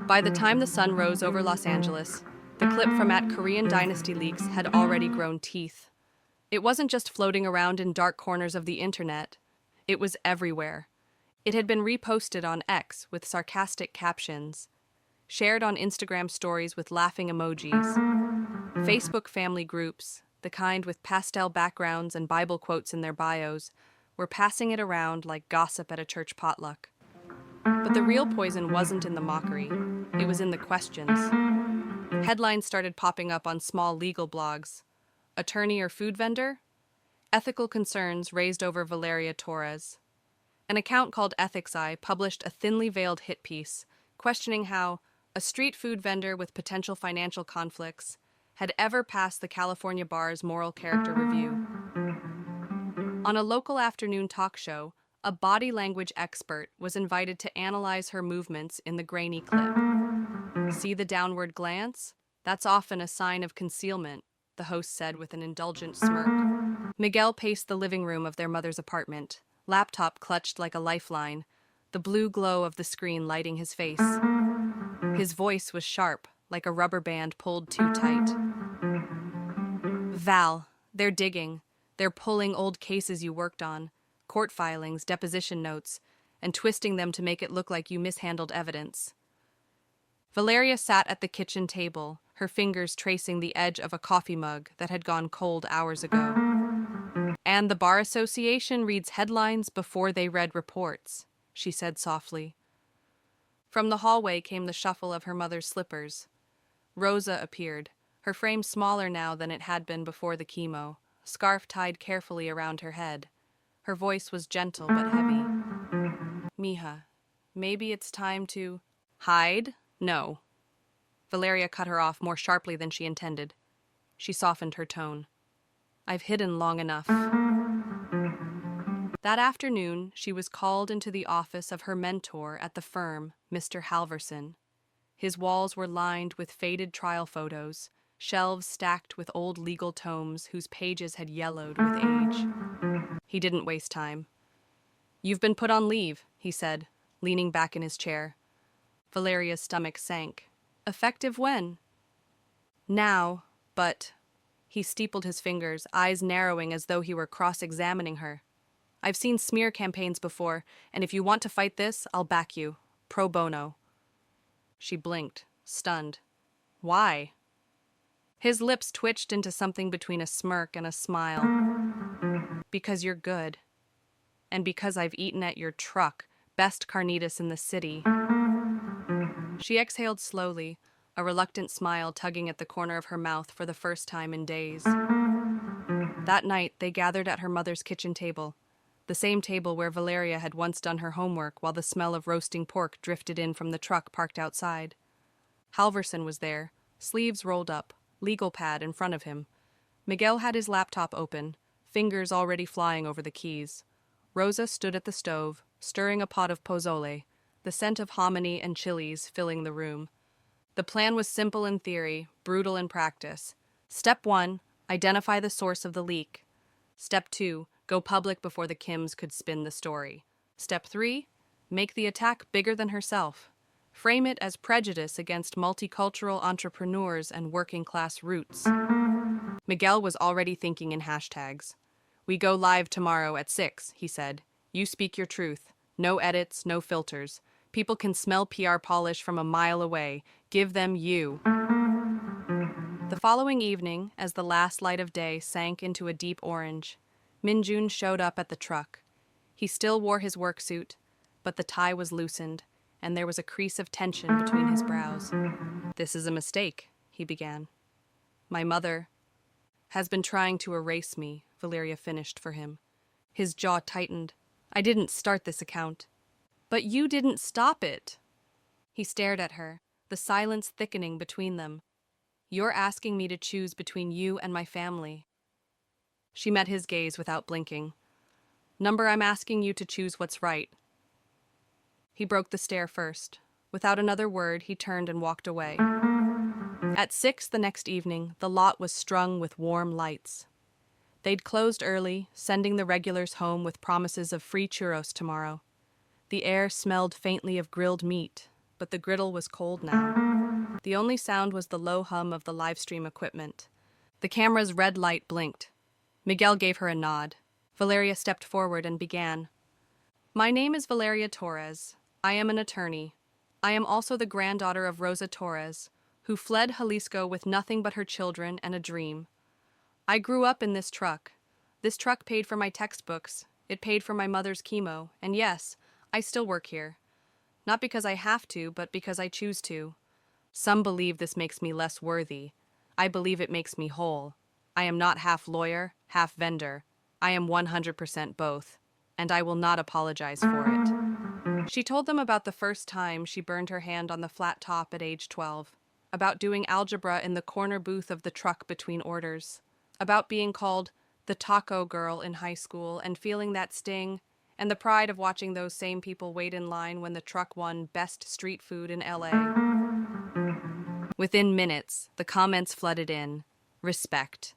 By the time the sun rose over Los Angeles, the clip from at Korean Dynasty Leaks had already grown teeth. It wasn't just floating around in dark corners of the internet. It was everywhere. It had been reposted on X with sarcastic captions, shared on Instagram stories with laughing emojis, Facebook family groups, the kind with pastel backgrounds and Bible quotes in their bios, were passing it around like gossip at a church potluck. But the real poison wasn't in the mockery. It was in the questions. Headlines started popping up on small legal blogs. Attorney or food vendor? Ethical concerns raised over Valeria Torres. An account called Ethics Eye published a thinly veiled hit piece questioning how a street food vendor with potential financial conflicts had ever passed the California bar's moral character review. On a local afternoon talk show, a body language expert was invited to analyze her movements in the grainy clip. See the downward glance? That's often a sign of concealment, the host said with an indulgent smirk. Miguel paced the living room of their mother's apartment, laptop clutched like a lifeline, the blue glow of the screen lighting his face. His voice was sharp, like a rubber band pulled too tight. Val, they're digging. They're pulling old cases you worked on, court filings, deposition notes, and twisting them to make it look like you mishandled evidence. Valeria sat at the kitchen table, her fingers tracing the edge of a coffee mug that had gone cold hours ago. And the Bar Association reads headlines before they read reports, she said softly. From the hallway came the shuffle of her mother's slippers. Rosa appeared, her frame smaller now than it had been before the chemo, a scarf tied carefully around her head. Her voice was gentle but heavy. Mija, maybe it's time to... Hide? No. Valeria cut her off more sharply than she intended. She softened her tone. I've hidden long enough. That afternoon, she was called into the office of her mentor at the firm, Mr. Halverson. His walls were lined with faded trial photos, shelves stacked with old legal tomes whose pages had yellowed with age. He didn't waste time. You've been put on leave, he said, leaning back in his chair. Valeria's stomach sank. Effective when? Now, but... He steepled his fingers, eyes narrowing as though he were cross-examining her. I've seen smear campaigns before, and if you want to fight this, I'll back you. Pro bono. She blinked, stunned. Why? His lips twitched into something between a smirk and a smile. Because you're good. And because I've eaten at your truck, best carnitas in the city. She exhaled slowly, a reluctant smile tugging at the corner of her mouth for the first time in days. That night, they gathered at her mother's kitchen table, the same table where Valeria had once done her homework while the smell of roasting pork drifted in from the truck parked outside. Halverson was there, sleeves rolled up, legal pad in front of him. Miguel had his laptop open, fingers already flying over the keys. Rosa stood at the stove, stirring a pot of pozole, the scent of hominy and chilies filling the room. The plan was simple in theory, brutal in practice. Step 1, identify the source of the leak. Step 2, go public before the Kims could spin the story. Step 3, make the attack bigger than herself. Frame it as prejudice against multicultural entrepreneurs and working-class roots. Miguel was already thinking in hashtags. We go live tomorrow at 6, he said. You speak your truth. No edits, no filters. People can smell PR polish from a mile away. Give them you. The following evening, as the last light of day sank into a deep orange, Minjun showed up at the truck. He still wore his work suit, but the tie was loosened, and there was a crease of tension between his brows. This is a mistake, he began. My mother has been trying to erase me, Valeria finished for him. His jaw tightened. I didn't start this account. But you didn't stop it. He stared at her, the silence thickening between them. You're asking me to choose between you and my family. She met his gaze without blinking. Number, I'm asking you to choose what's right. He broke the stare first. Without another word, he turned and walked away. At 6 the next evening, the lot was strung with warm lights. They'd closed early, sending the regulars home with promises of free churros tomorrow. The air smelled faintly of grilled meat, but the griddle was cold now. The only sound was the low hum of the live stream equipment. The camera's red light blinked. Miguel gave her a nod. Valeria stepped forward and began. My name is Valeria Torres. I am an attorney. I am also the granddaughter of Rosa Torres, who fled Jalisco with nothing but her children and a dream. I grew up in this truck. This truck paid for my textbooks. It paid for my mother's chemo. And yes, I still work here. Not because I have to, but because I choose to. Some believe this makes me less worthy. I believe it makes me whole. I am not half lawyer, half vendor. I am 100% both, and I will not apologize for it. She told them about the first time she burned her hand on the flat top at age 12, about doing algebra in the corner booth of the truck between orders, about being called the taco girl in high school and feeling that sting, and the pride of watching those same people wait in line when the truck won Best Street Food in LA. Within minutes, the comments flooded in. Respect.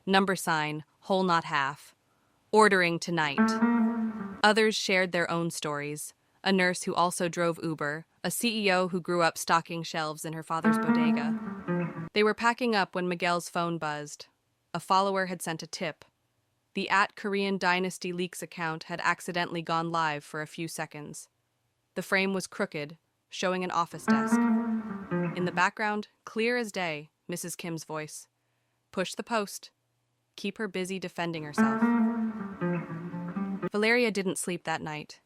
Number sign, whole not half. Ordering tonight. Others shared their own stories. A nurse who also drove Uber, a CEO who grew up stocking shelves in her father's bodega. They were packing up when Miguel's phone buzzed. A follower had sent a tip. The @Korean Dynasty Leaks account had accidentally gone live for a few seconds. The frame was crooked, showing an office desk. In the background, clear as day, Mrs. Kim's voice. Push the post. Keep her busy defending herself. Valeria didn't sleep that night.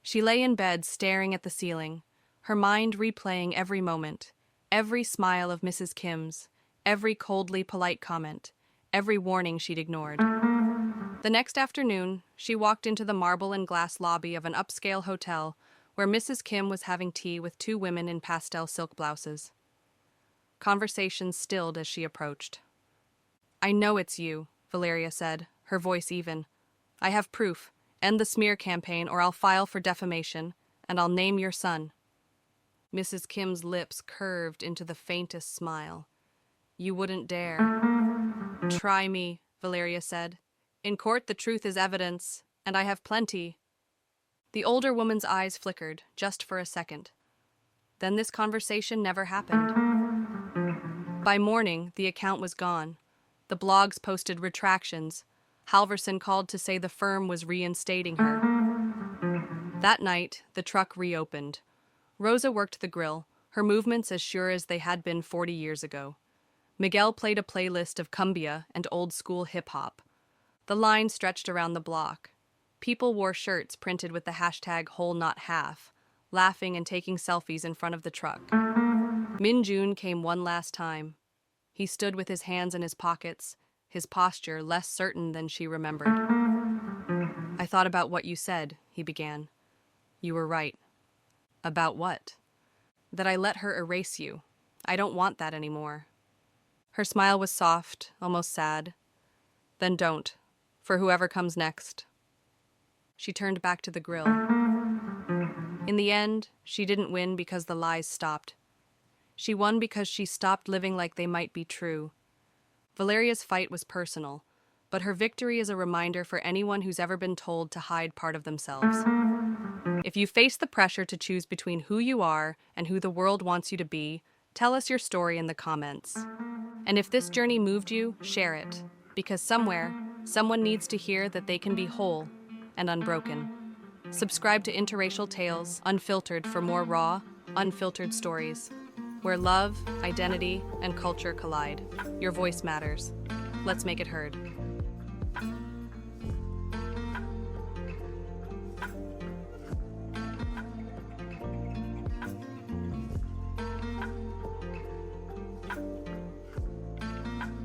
She lay in bed staring at the ceiling, her mind replaying every moment, every smile of Mrs. Kim's, every coldly polite comment, every warning she'd ignored. The next afternoon, she walked into the marble and glass lobby of an upscale hotel where Mrs. Kim was having tea with two women in pastel silk blouses. Conversation stilled as she approached. I know it's you, Valeria said, her voice even. I have proof. End the smear campaign or I'll file for defamation, and I'll name your son. Mrs. Kim's lips curved into the faintest smile. You wouldn't dare. Try me, Valeria said. In court, the truth is evidence, and I have plenty. The older woman's eyes flickered, just for a second. Then this conversation never happened. By morning, the account was gone. The blogs posted retractions. Halverson called to say the firm was reinstating her. That night, the truck reopened. Rosa worked the grill, her movements as sure as they had been 40 years ago. Miguel played a playlist of cumbia and old-school hip-hop. The line stretched around the block. People wore shirts printed with the hashtag #WholeNotHalf, laughing and taking selfies in front of the truck. Min Jun came one last time. He stood with his hands in his pockets, his posture less certain than she remembered. I thought about what you said, he began. You were right. About what? That I let her erase you. I don't want that anymore. Her smile was soft, almost sad. Then don't, for whoever comes next. She turned back to the grill. In the end, she didn't win because the lies stopped. She won because she stopped living like they might be true. Valeria's fight was personal, but her victory is a reminder for anyone who's ever been told to hide part of themselves. If you face the pressure to choose between who you are and who the world wants you to be, tell us your story in the comments. And if this journey moved you, share it, because somewhere, someone needs to hear that they can be whole and unbroken. Subscribe to Interracial Tales, Unfiltered for more raw, unfiltered stories, where love, identity, and culture collide. Your voice matters. Let's make it heard.